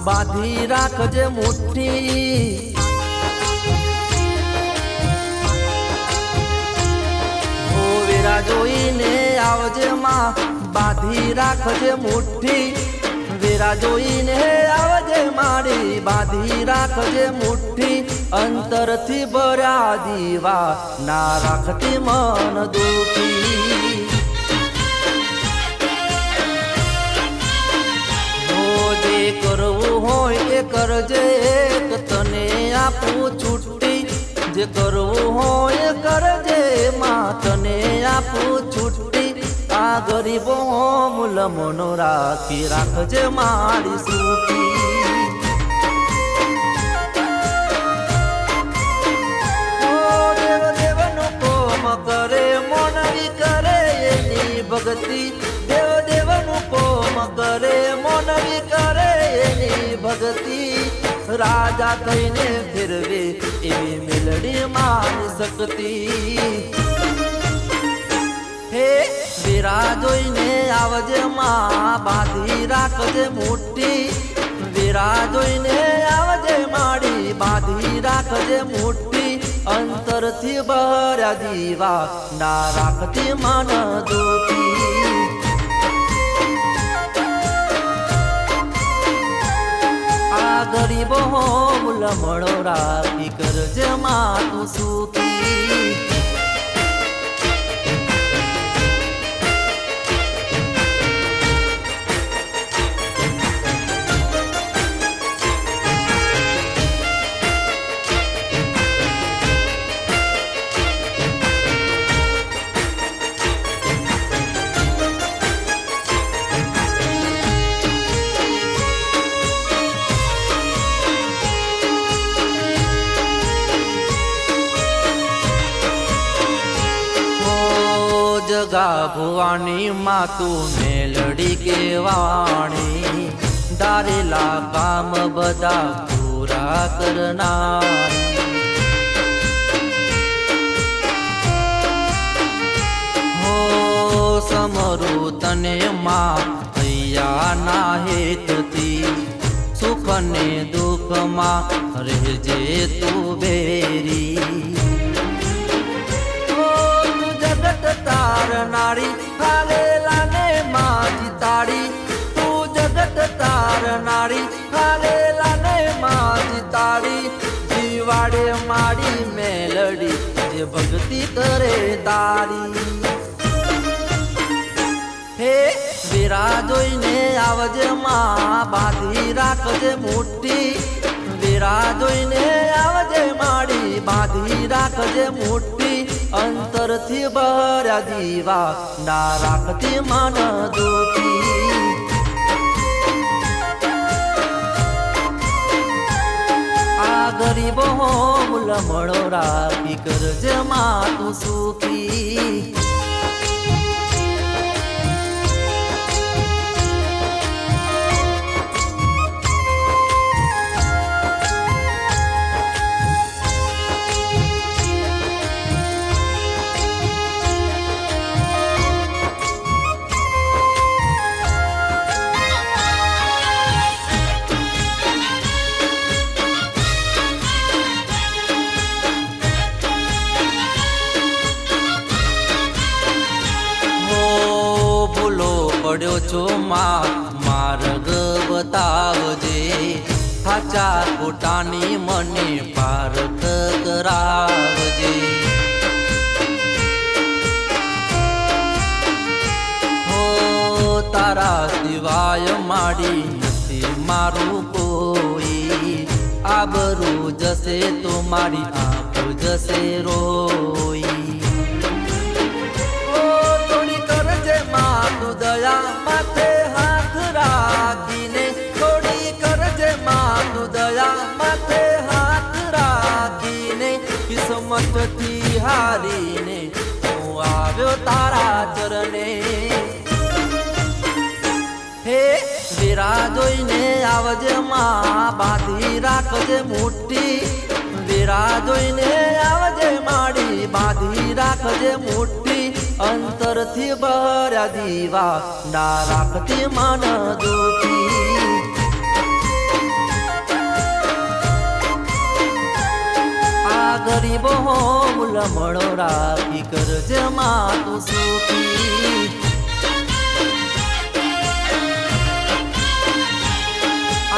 બાંધી રાખજે મુઠ્ઠી ઓ વેરા જોઈને આવજે માં બાંધી રાખજે મુઠ્ઠી વેરા જોઈને આવજે મારી બાંધી રાખજે મુઠ્ઠી અંતરથી ભર્યા દીવા ના રાખતી મન દુખી જે કરવું હોય એ કરજે તને આપું છુટ્ટી જે કરવું હોય કરજે માં તને આપું છુટ્ટી આ ગરીબો મુલમનો રાખી રાખજે મારી સુખી દેવ દેવનું કોમ કરે મોનવી કરે એની ભક્તિ દેવ દેવનું કોમ કરે મોનવી કરે એની ભક્તિ રાજા થઈને ફેરવે એવી મેલડી માની શક્તિ હે વેરા જોઈને આવજે માં બાંધી રાખજે મુઠ્ઠી વેરા જોઈને આવજે માડી બાંધી રાખજે મુઠ્ઠી અંતરથી ભર્યા દીવા ના રાખતી મન દુખી આ ગરીબો મુલમણો રાખી કરજે માં તું સુખી જગા ભુવાની માં તું મેલડી કેવાણી ધારેલા કામ બધા પૂરા કરનારી હો સમરું તને માં હૈયા ના હેતથી સુખ ને દુઃખમાં રહેજે તું બેરી તારનારી હાલેલા ને માં જીતાડી તું જગત તારનારી હાલેલા ને માં જીતાડી જીવાડે માડી મેલડી જે ભક્તિ કરે તારી હે વેરા જોઈને આવજે માં બાંધી રાખજે મુઠ્ઠી વેરા જોઈને આવજે માડી બાંધી રાખજે મુઠ્ઠી અંતરથી ભર્યા દીવા ના રાખતી મન દુખી આ ગરીબો મુલમણો રાખી કરજે માં તું સુખી પડ્યો છો માં માર્ગ બતાવજે સાચા ખોટાની મને પારખ કરાવજે હો તારા સિવાય માડી નથી મારું કોઈ આબરૂ જશે તો મારી આંખો જશે રોઈ દયા માથે હાથ રાખીને થોડી કરજે માં તું દયા માથે હાથ રાખીને કિસ્મતથી હારીને હું આવ્યો તારા ચરણે હે વેરા જોઈને આવજે માં બાંધી રાખજે મુઠ્ઠી વેરા જોઈને આવજે માડી બાંધી રાખજે મુઠ્ઠી અંતરથી ભર્યા દીવા ના રાખતી મન દુખી ગરીબો હો મુલમણો રાખી કરજે માં તું સુખી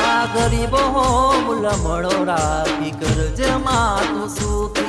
આ ગરીબો હો મુલમણો રાખી કરજે માં તું સુખી